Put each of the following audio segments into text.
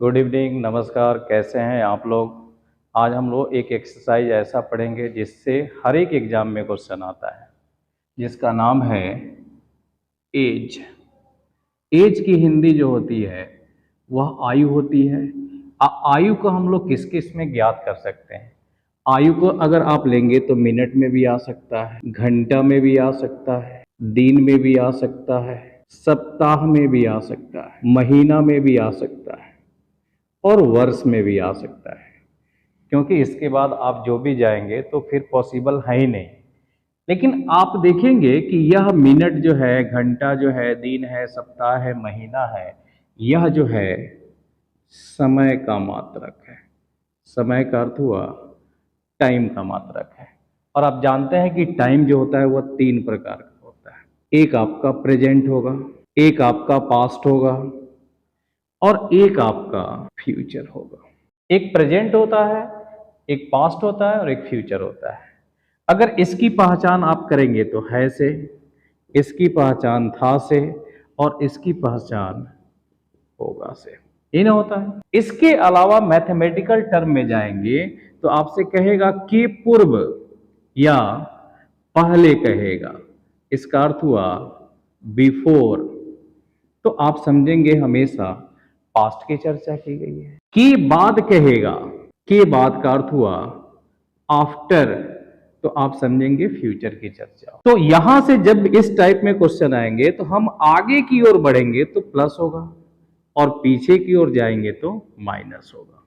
Good evening, नमस्कार। कैसे हैं आप लोग? आज हम लोग एक एक्सरसाइज ऐसा पढ़ेंगे जिससे हर एक एग्जाम में क्वेश्चन आता है, जिसका नाम है एज। एज की हिंदी जो होती है वह आयु होती है। आयु को हम लोग किस किस में ज्ञात कर सकते हैं? आयु को अगर आप लेंगे तो मिनट में भी आ सकता है, घंटा में भी आ सकता है, दिन में भी आ सकता है, सप्ताह में भी आ सकता है, महीना में भी आ सकता है और वर्ष में भी आ सकता है। क्योंकि इसके बाद आप जो भी जाएंगे तो फिर पॉसिबल है ही नहीं। लेकिन आप देखेंगे कि यह मिनट जो है, घंटा जो है, दिन है, सप्ताह है, महीना है, यह जो है समय का मात्रक है। समय का अर्थ हुआ टाइम का मात्रक है। और आप जानते हैं कि टाइम जो होता है वह 3 प्रकार का होता है। एक आपका प्रेजेंट होगा, एक आपका पास्ट होगा और एक आपका फ्यूचर होगा। एक प्रेजेंट होता है, एक पास्ट होता है और एक फ्यूचर होता है। अगर इसकी पहचान आप करेंगे तो है से, इसकी पहचान था से और इसकी पहचान होगा से। ये ना होता है। इसके अलावा मैथमेटिकल टर्म में जाएंगे तो आपसे कहेगा कि पूर्व या पहले कहेगा। इसका अर्थ हुआ बिफोर। तो आप समझेंगे हमेशा पास्ट की चर्चा की गई है। के बाद कहेगा, के बाद का अर्थ हुआ आफ्टर। तो आप समझेंगे फ्यूचर की चर्चा। तो यहां से जब इस टाइप में क्वेश्चन आएंगे तो हम आगे की ओर बढ़ेंगे तो प्लस होगा और पीछे की ओर जाएंगे तो माइनस होगा।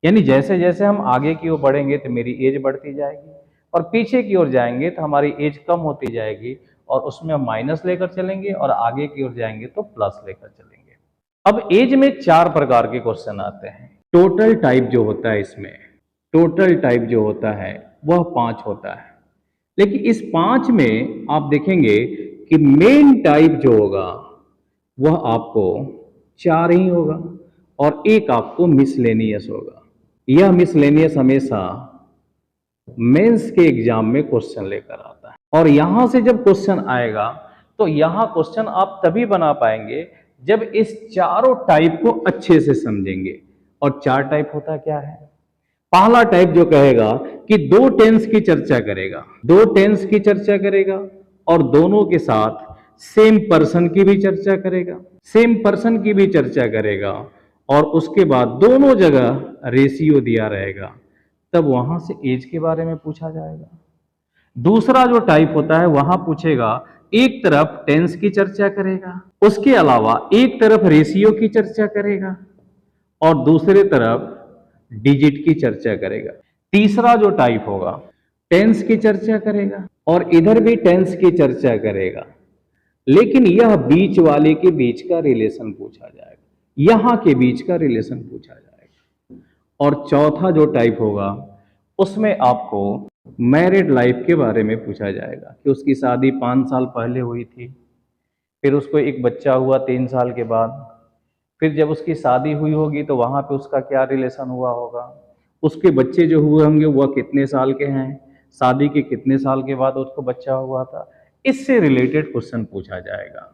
यानी जैसे जैसे हम आगे की ओर बढ़ेंगे तो मेरी एज बढ़ती जाएगी और पीछे की ओर जाएंगे तो हमारी एज कम होती जाएगी और उसमें हम माइनस लेकर चलेंगे और आगे की ओर जाएंगे तो प्लस लेकर चलेंगे। अब एज में 4 प्रकार के क्वेश्चन आते हैं। टोटल टाइप जो होता है, इसमें टोटल टाइप जो होता है वह 5 होता है। लेकिन इस 5 में आप देखेंगे कि मेन टाइप जो होगा वह आपको 4 ही होगा और एक आपको मिसलेनियस होगा। यह मिसलेनियस हमेशा मेंस के एग्जाम में क्वेश्चन लेकर आता है। और यहां से जब क्वेश्चन आएगा तो यहां क्वेश्चन आप तभी बना पाएंगे जब इस चारों टाइप को अच्छे से समझेंगे। और 4 टाइप होता क्या है? पहला टाइप जो कहेगा कि 2 टेंस की चर्चा करेगा, 2 टेंस की चर्चा करेगा और दोनों के साथ सेम पर्सन की भी चर्चा करेगा, सेम पर्सन की भी चर्चा करेगा और उसके बाद दोनों जगह रेशियो दिया रहेगा, तब वहां से एज के बारे में पूछा जाएगा। दूसरा जो टाइप होता है वहां पूछेगा, एक तरफ टेंस की चर्चा करेगा, उसके अलावा एक तरफ रेशियो की चर्चा करेगा और दूसरे तरफ डिजिट की चर्चा करेगा। तीसरा जो टाइप होगा टेंस की चर्चा करेगा और इधर भी टेंस की चर्चा करेगा, लेकिन यह बीच वाले के बीच का रिलेशन पूछा जाएगा, यहां के बीच का रिलेशन पूछा जाएगा। और चौथा जो टाइप होगा उसमें आपको मैरिड लाइफ के बारे में पूछा जाएगा कि उसकी शादी 5 साल पहले हुई थी, फिर उसको एक बच्चा हुआ 3 साल के बाद, फिर जब उसकी शादी हुई होगी तो वहां पे उसका क्या रिलेशन हुआ होगा, उसके बच्चे जो हुए होंगे वह कितने साल के हैं, शादी के कितने साल के बाद उसको बच्चा हुआ था। इससे रिलेटेड क्वेश्चन पूछा जाएगा।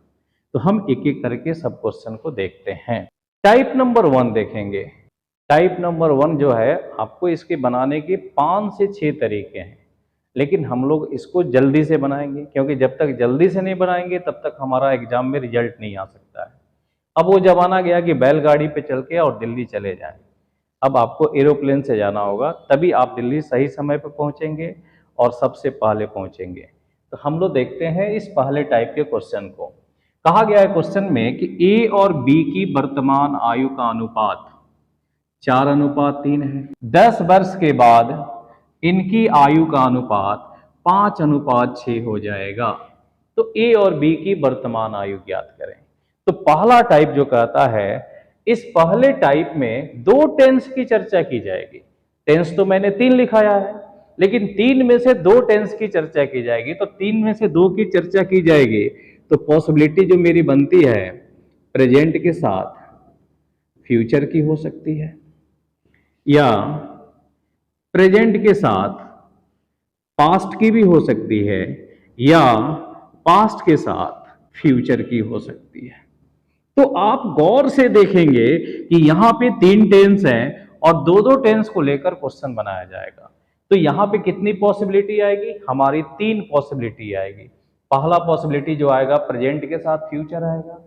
तो हम एक एक करके सब क्वेश्चन को देखते हैं। टाइप नंबर 1 देखेंगे। टाइप नंबर 1 जो है, आपको इसके बनाने के 5 से 6 तरीके हैं, लेकिन हम लोग इसको जल्दी से बनाएंगे क्योंकि जब तक जल्दी से नहीं बनाएंगे तब तक हमारा एग्जाम में रिजल्ट नहीं आ सकता है। अब वो जमाना गया कि बैलगाड़ी पे चल के और दिल्ली चले जाएं। अब आपको एरोप्लेन से जाना होगा, तभी आप दिल्ली सही समय पर पहुंचेंगे और सबसे पहले पहुंचेंगे। तो हम लोग देखते हैं इस पहले टाइप के क्वेश्चन को। कहा गया है क्वेश्चन में कि ए और बी की वर्तमान आयु का अनुपात 4:3 है। 10 वर्ष के बाद इनकी आयु का अनुपात 5:6 हो जाएगा। तो ए और बी की वर्तमान आयु ज्ञात करें। तो पहला टाइप जो कहता है, इस पहले टाइप में 2 टेंस की चर्चा की जाएगी। टेंस तो मैंने 3 लिखाया है, लेकिन 3 में से 2 टेंस की चर्चा की जाएगी। तो 3 में से 2 की चर्चा की जाएगी तो पॉसिबिलिटी जो मेरी बनती है प्रेजेंट के साथ फ्यूचर की हो सकती है, या प्रेजेंट के साथ पास्ट की भी हो सकती है, या पास्ट के साथ फ्यूचर की हो सकती है। तो आप गौर से देखेंगे कि यहाँ पे 3 टेंस हैं और दो दो टेंस को लेकर क्वेश्चन बनाया जाएगा। तो यहाँ पे कितनी पॉसिबिलिटी आएगी? हमारी 3 पॉसिबिलिटी आएगी। पहला पॉसिबिलिटी जो आएगा, प्रेजेंट के साथ फ्यूचर आएगा,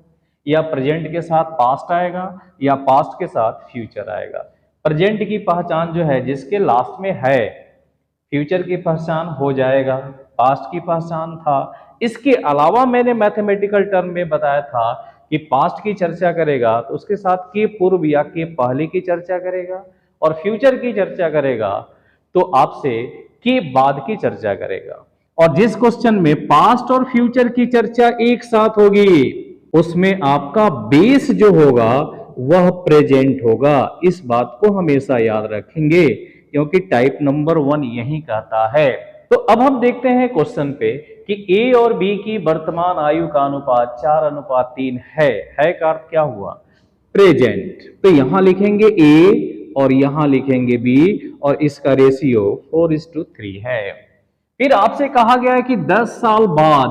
या प्रेजेंट के साथ पास्ट आएगा, या पास्ट के साथ फ्यूचर आएगा। प्रेजेंट की पहचान जो है जिसके लास्ट में है, फ्यूचर की पहचान हो जाएगा, पास्ट की पहचान था। इसके अलावा मैंने मैथमेटिकल टर्म में बताया था कि पास्ट की चर्चा करेगा तो उसके साथ के पूर्व या के पहले की चर्चा करेगा, और फ्यूचर की चर्चा करेगा तो आपसे के बाद की चर्चा करेगा। और जिस क्वेश्चन में पास्ट और फ्यूचर की चर्चा एक साथ होगी उसमें आपका बेस जो होगा वह प्रेजेंट होगा। इस बात को हमेशा याद रखेंगे क्योंकि टाइप नंबर 1 यही कहता है। तो अब हम देखते हैं क्वेश्चन पे कि ए और बी की वर्तमान आयु का अनुपात 4:3 है का अर्थ क्या हुआ? प्रेजेंट। तो यहां लिखेंगे ए और यहां लिखेंगे बी और इसका रेशियो 4:3 है। फिर आपसे कहा गया है कि 10 साल बाद,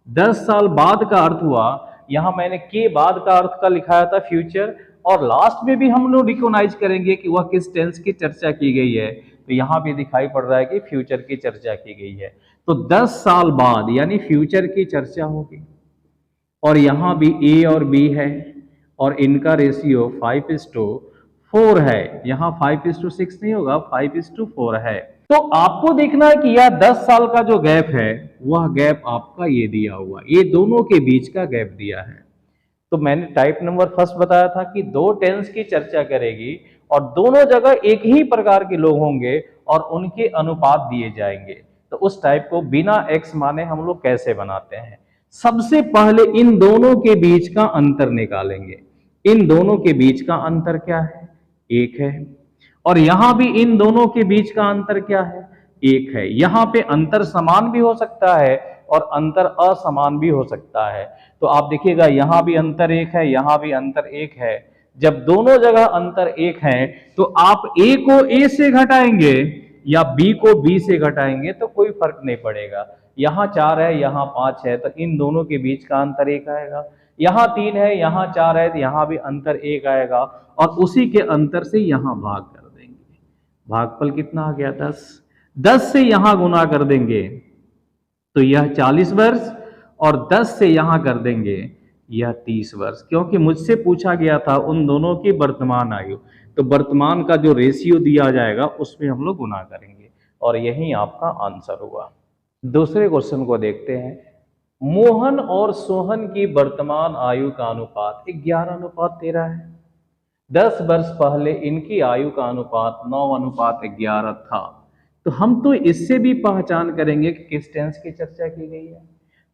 10 साल बाद का अर्थ हुआ, यहां मैंने के बाद का अर्थ का लिखाया था फ्यूचर, और लास्ट में भी हम लोग रिकॉग्नाइज करेंगे कि वह किस टेंस की चर्चा की गई है। तो यहां भी दिखाई पड़ रहा है कि फ्यूचर की चर्चा की गई है। तो 10 साल बाद यानी फ्यूचर की चर्चा होगी। और यहां भी ए और बी है और इनका रेशियो 5:4 है। यहां 5:6 नहीं होगा, 5:4 है। तो आपको देखना है कि यह 10 साल का जो गैप है वह गैप आपका ये दिया हुआ, ये दोनों के बीच का गैप दिया है। तो मैंने टाइप नंबर फर्स्ट बताया था कि 2 टेंस की चर्चा करेगी और दोनों जगह एक ही प्रकार के लोग होंगे और उनके अनुपात दिए जाएंगे। तो उस टाइप को बिना एक्स माने हम लोग कैसे बनाते हैं? सबसे पहले इन दोनों के बीच का अंतर निकालेंगे। इन दोनों के बीच का अंतर क्या है? 1 है। और यहां भी इन दोनों के बीच का अंतर क्या है? 1 है। यहां पे अंतर समान भी हो सकता है और अंतर असमान भी हो सकता है। तो आप देखिएगा यहां भी अंतर 1 है, यहां भी अंतर 1 है। जब दोनों जगह अंतर 1 है तो आप ए को ए से घटाएंगे या बी को बी से घटाएंगे तो कोई फर्क नहीं पड़ेगा। यहां 4 है, यहां 5 है, तो इन दोनों के बीच का अंतर 1 आएगा। यहां 3 है, यहां 4 है, तो यहां भी अंतर 1 आएगा और उसी के अंतर से यहां भाग कर देंगे। भागफल कितना आ गया? 10। 10 से यहां गुना कर देंगे तो यह 40 वर्ष, और 10 से यहां कर देंगे यह 30 वर्ष। क्योंकि मुझसे पूछा गया था उन दोनों की वर्तमान आयु, तो वर्तमान का जो रेशियो दिया जाएगा उसमें हम लोग गुना करेंगे और यही आपका आंसर हुआ। दूसरे क्वेश्चन को देखते हैं। मोहन और सोहन की वर्तमान आयु का अनुपात 11:13 है। 10 वर्ष पहले इनकी आयु का अनुपात 9:11 था। तो हम तो इससे भी पहचान करेंगे कि किस टेंस की चर्चा की गई है।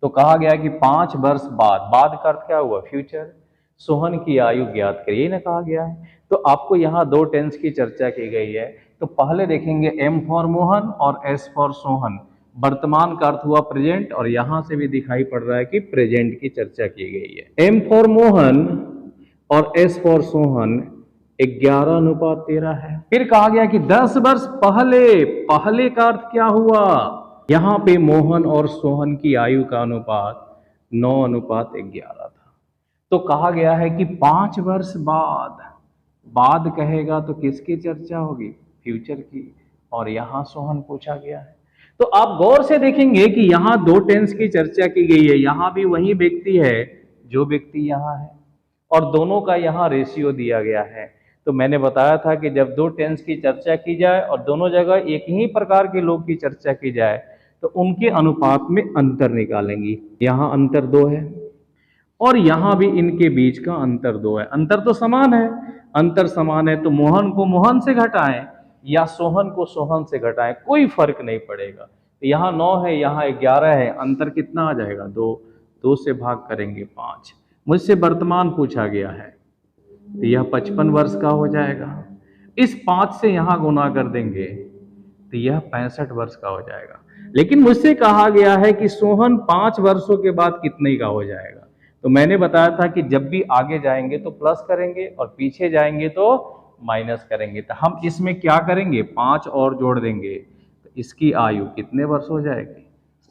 तो कहा गया कि 5 वर्ष बाद, बाद का अर्थ क्या हुआ? फ्यूचर। सोहन की आयु ज्ञात करिए ना कहा गया है। तो आपको यहाँ 2 टेंस की चर्चा की गई है। तो पहले देखेंगे एम फॉर मोहन और एस फॉर सोहन। वर्तमान का अर्थ हुआ प्रेजेंट, और यहां से भी दिखाई पड़ रहा है कि प्रेजेंट की चर्चा की गई है। एम फॉर मोहन और एस फॉर सोहन 11:13 है। फिर कहा गया कि 10 वर्ष पहले, पहले का अर्थ क्या हुआ? यहां पे मोहन और सोहन की आयु का अनुपात 9:11 था। तो कहा गया है कि 5 वर्ष बाद, बाद कहेगा तो किसकी चर्चा होगी? फ्यूचर की। और यहां सोहन पूछा गया है। तो आप गौर से देखेंगे कि यहां 2 टेंस की चर्चा की गई है। यहां भी वही व्यक्ति है जो व्यक्ति यहां है और दोनों का यहां रेशियो दिया गया है। तो मैंने बताया था कि जब 2 टेंस की चर्चा की जाए और दोनों जगह एक ही प्रकार के लोग की चर्चा की जाए तो उनके अनुपात में अंतर निकालेंगी। यहां अंतर 2 है और यहां भी इनके बीच का अंतर 2 है। अंतर तो समान है, अंतर समान है तो मोहन को मोहन से घटाएं या सोहन को सोहन से घटाएं, कोई फर्क नहीं पड़ेगा। यहाँ 9 है, यहाँ 11 है, अंतर कितना आ जाएगा? 2। 2 से भाग करेंगे 5। मुझसे वर्तमान पूछा गया है तो यह 55 वर्ष का हो जाएगा। इस 5 से यहां गुना कर देंगे तो यह 65 वर्ष का हो जाएगा। लेकिन मुझसे कहा गया है कि सोहन 5 वर्षों के बाद कितने का हो जाएगा। तो मैंने बताया था कि जब भी आगे जाएंगे तो प्लस करेंगे और पीछे जाएंगे तो माइनस करेंगे। तो हम इसमें क्या करेंगे? 5 और जोड़ देंगे तो इसकी आयु कितने वर्ष हो जाएगी?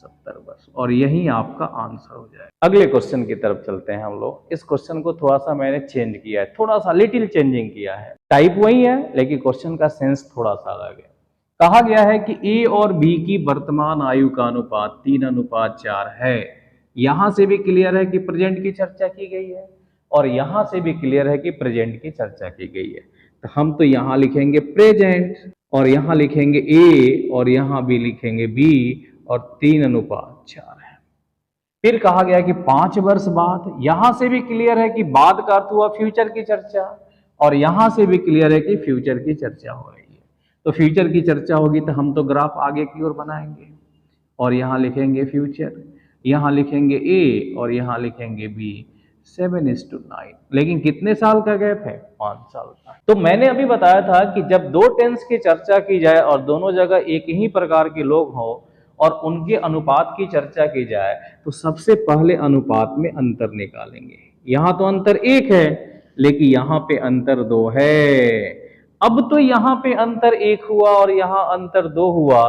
70 वर्ष, और यही आपका आंसर हो जाए। अगले क्वेश्चन की तरफ चलते हैं हम लोग। इस क्वेश्चन को थोड़ा सा मैंने चेंज किया है, थोड़ा सा लिटिल चेंजिंग किया है, टाइप वही है लेकिन क्वेश्चन का सेंस थोड़ा सा अलग है। कहा गया है कि ए और बी की वर्तमान आयु का अनुपात 3:4 है। यहां से भी क्लियर है कि प्रेजेंट की चर्चा की गई है, और यहां से भी क्लियर है कि प्रेजेंट की चर्चा की गई है। तो हम तो यहां लिखेंगे प्रेजेंट, और यहां लिखेंगे ए, और यहां भी लिखेंगे बी, और 3:4 है। फिर कहा गया कि 5 वर्ष बाद, यहां से भी क्लियर है कि बाद का अर्थ हुआ फ्यूचर की चर्चा, और यहां से भी क्लियर है कि फ्यूचर की चर्चा हो रही है। तो फ्यूचर की चर्चा होगी तो हम तो ग्राफ आगे की ओर बनाएंगे, और यहां लिखेंगे फ्यूचर, यहां लिखेंगे ए, और यहां लिखेंगे बी। 7:9, लेकिन कितने साल का गैप है? 5 साल का। तो मैंने अभी बताया था कि जब दो टेंस की चर्चा की जाए और दोनों जगह एक ही प्रकार के लोग हों और उनके अनुपात की चर्चा की जाए, तो सबसे पहले अनुपात में अंतर निकालेंगे। यहां तो अंतर 1 है, लेकिन यहां पे अंतर 2 है। अब तो यहां पे अंतर 1 हुआ और यहां अंतर 2 हुआ,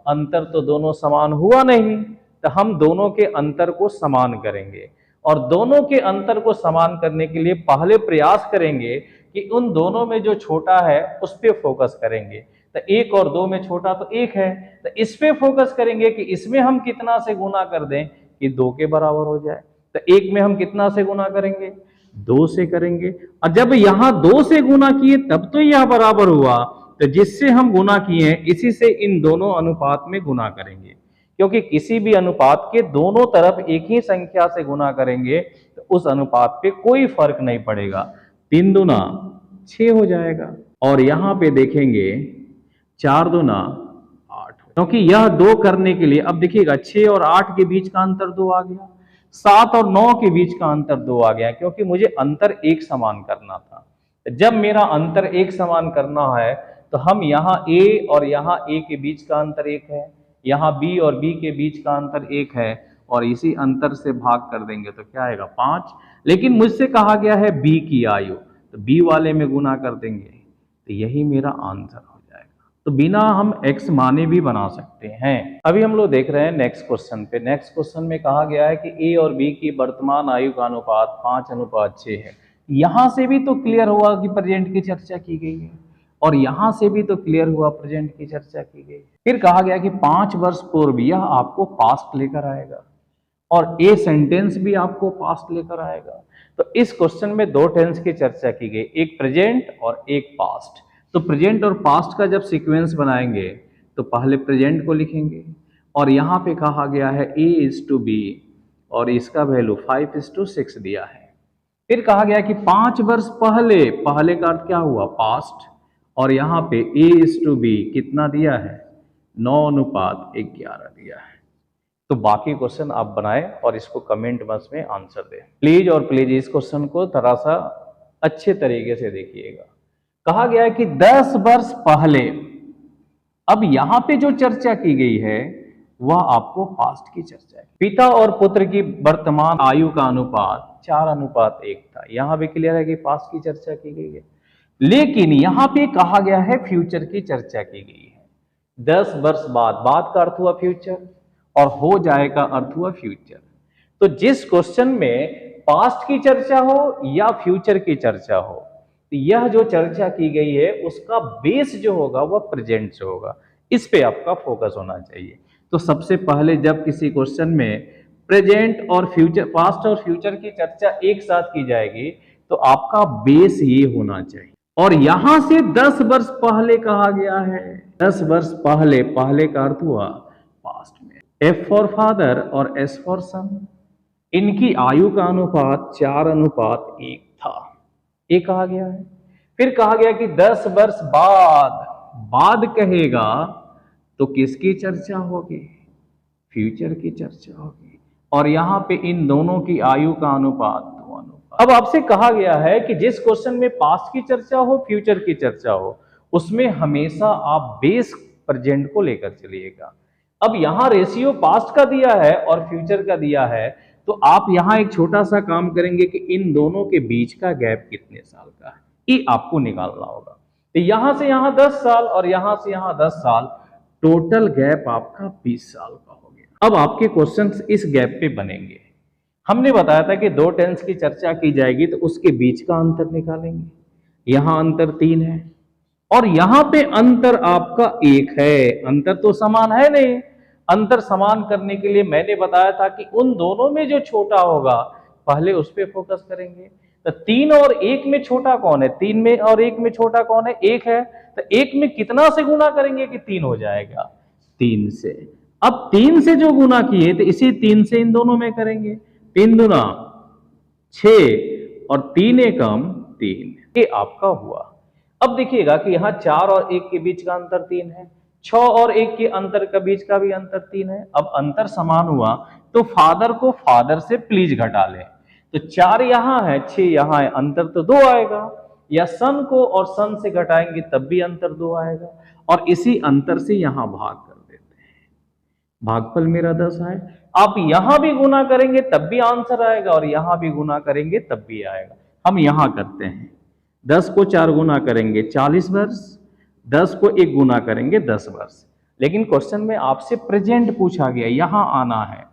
अंतर तो दोनों समान हुआ नहीं, तो हम दोनों के अंतर को समान करेंगे, और दोनों के अंतर को समान करने के लिए पहले प्रयास करेंगे कि उन दोनों में जो छोटा है उस पर फोकस करेंगे। तो 1 और 2 में छोटा तो 1 है, तो इस पे फोकस करेंगे कि इसमें हम कितना से गुना कर दें कि 2 के बराबर हो जाए। तो 1 में हम कितना से गुना करेंगे? 2 से करेंगे, और जब यहां 2 से गुना किए तब तो यह बराबर हुआ, तो जिससे हम गुना किए इसी से इन दोनों अनुपात में गुना करेंगे, क्योंकि किसी भी अनुपात के दोनों तरफ एक ही संख्या से गुना करेंगे तो उस अनुपात पे कोई फर्क नहीं पड़ेगा। 3 दूना 6 हो जाएगा, और यहां पे देखेंगे 4 दूना 8, क्योंकि यह 2 करने के लिए, अब देखिएगा 6 और 8 के बीच का अंतर 2 आ गया, 7 और 9 के बीच का अंतर 2 आ गया, क्योंकि मुझे अंतर एक समान करना था। जब मेरा अंतर एक समान करना है तो हम यहाँ a और यहाँ a के बीच का अंतर 1 है, यहाँ b और b के बीच का अंतर 1 है, और इसी अंतर से भाग कर देंगे तो क्या आएगा? 5। लेकिन मुझसे कहा गया है b की आयु, तो b वाले में गुना कर देंगे, तो यही मेरा आंसर हो जाएगा। तो बिना हम x माने भी बना सकते हैं। अभी हम लोग देख रहे हैं नेक्स्ट क्वेश्चन पे। नेक्स्ट क्वेश्चन में कहा गया है कि a और b की वर्तमान आयु का अनुपात 5:6 है। यहां से भी तो क्लियर हुआ कि प्रेजेंट की चर्चा की गई है, और यहां से भी तो क्लियर हुआ प्रेजेंट की चर्चा की गई। फिर कहा गया कि 5 वर्ष पूर्व, यह आपको पास्ट लेकर आएगा, और ए सेंटेंस भी आपको पास्ट लेकर आएगा। तो इस क्वेश्चन में 2 टेंस की चर्चा की गई, एक प्रेजेंट और एक पास्ट। तो प्रेजेंट और पास्ट का जब सीक्वेंस बनाएंगे तो पहले प्रेजेंट को लिखेंगे, और यहाँ पे कहा गया है A:B, और इसका वैल्यू 5:6 दिया है। फिर कहा गया कि 5 वर्ष पहले, पहले का अर्थ क्या हुआ? पास्ट, और यहाँ पे A:B कितना दिया है? 9:11 दिया है। तो बाकी क्वेश्चन आप बनाएं और इसको कमेंट बॉक्स में आंसर दें प्लीज, और प्लीज इस क्वेश्चन को थोड़ा सा अच्छे तरीके से देखिएगा। कहा गया है कि 10 वर्ष पहले, अब यहां पे जो चर्चा की गई है वह आपको पास्ट की चर्चा है। पिता और पुत्र की वर्तमान आयु का अनुपात 4:1 था। यहां भी क्लियर है कि पास्ट की चर्चा की गई है, लेकिन यहां पे कहा गया है फ्यूचर की चर्चा की गई है। 10 वर्ष बाद का अर्थ हुआ फ्यूचर, और हो जाएगा अर्थ हुआ फ्यूचर। तो जिस क्वेश्चन में पास्ट की चर्चा हो या फ्यूचर की चर्चा हो, तो यह जो चर्चा की गई है उसका बेस जो होगा वह प्रेजेंट से होगा। इस पे आपका फोकस होना चाहिए। तो सबसे पहले जब किसी क्वेश्चन में प्रेजेंट और फ्यूचर, पास्ट और फ्यूचर की चर्चा एक साथ की जाएगी तो आपका बेस ये होना चाहिए। और यहां से 10 वर्ष पहले कहा गया है, 10 वर्ष पहले, पहले का अर्थ हुआ पास्ट में। F फॉर फादर और S फॉर सन, इनकी आयु का अनुपात 4:1 था, ये कहा गया है। फिर कहा गया कि 10 वर्ष बाद कहेगा तो किसकी चर्चा होगी? फ्यूचर की चर्चा होगी, और यहां पे इन दोनों की आयु का अनुपात 2:1। अब आपसे कहा गया है कि जिस क्वेश्चन में पास्ट की चर्चा हो, फ्यूचर की चर्चा हो, उसमें हमेशा आप बेस प्रेजेंट को लेकर चलिएगा। अब यहां रेशियो पास्ट का दिया है और फ्यूचर का दिया है, तो आप यहां एक छोटा सा काम करेंगे कि इन दोनों के बीच का गैप कितने साल का है, ये आपको निकालना होगा। तो यहां से यहां 10 साल और यहां से यहां 10 साल, टोटल गैप आपका 20 साल का हो गया। अब आपके क्वेश्चंस इस गैप पे बनेंगे। हमने बताया था कि दो टेंस की चर्चा की जाएगी तो उसके बीच का अंतर निकालेंगे। यहां अंतर 3 है और यहां पे अंतर आपका 1 है। अंतर तो समान है नहीं। अंतर समान करने के लिए मैंने बताया था कि उन दोनों में जो छोटा होगा पहले उस पर फोकस करेंगे। तो 3 और 1 में छोटा कौन है? 3 में और 1 में छोटा कौन है? 1 है। तो 1 में कितना से गुना करेंगे कि 3 हो जाएगा? 3 से। अब 3 से जो गुना किए तो इसी 3 से इन दोनों में करेंगे। 3 दूना 6 और 3 एकम 3, ये आपका हुआ। अब देखिएगा कि यहां 4 और 1 के बीच का अंतर 3 है, 6 और 1 के अंतर का बीच का भी अंतर 3 है। अब अंतर समान हुआ तो फादर को फादर से प्लीज घटा लें। तो 4 यहां है, 6 यहां है, अंतर तो 2 आएगा। या सन को और सन से घटाएंगे तब भी अंतर 2 आएगा और इसी अंतर से यहां भाग कर देते हैं। भागफल मेरा 10 आए। आप यहां भी गुना करेंगे तब भी आंसर आएगा और यहां भी गुना करेंगे तब भी आएगा। हम यहां करते हैं, 10 को 4 गुना करेंगे 40 वर्ष, 10 को 1 गुना करेंगे 10 वर्ष। लेकिन क्वेश्चन में आपसे प्रेजेंट पूछा गया, यहां आना है।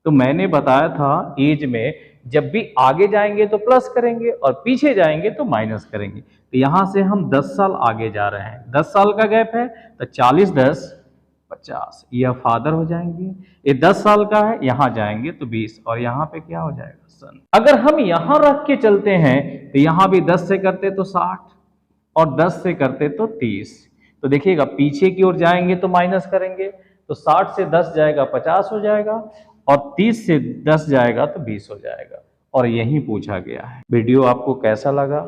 तो मैंने बताया था एज में जब भी आगे जाएंगे तो प्लस करेंगे और पीछे जाएंगे तो माइनस करेंगे। तो यहां से हम 10 साल आगे जा रहे हैं, 10 साल का गैप है तो 40 10 50, यह फादर हो जाएंगे। ये 10 साल का है, यहां जाएंगे तो 20 और यहां पे क्या हो जाएगा? सन। अगर हम यहां रख के चलते हैं तो यहां भी 10 से करते तो 60 और 10 से करते तो 30। तो देखिएगा पीछे की ओर जाएंगे तो माइनस करेंगे तो 60 से 10 जाएगा 50 हो जाएगा और 30 से 10 जाएगा तो 20 हो जाएगा। और यही पूछा गया है। वीडियो आपको कैसा लगा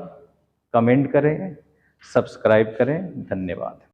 कमेंट करें, सब्सक्राइब करें। धन्यवाद।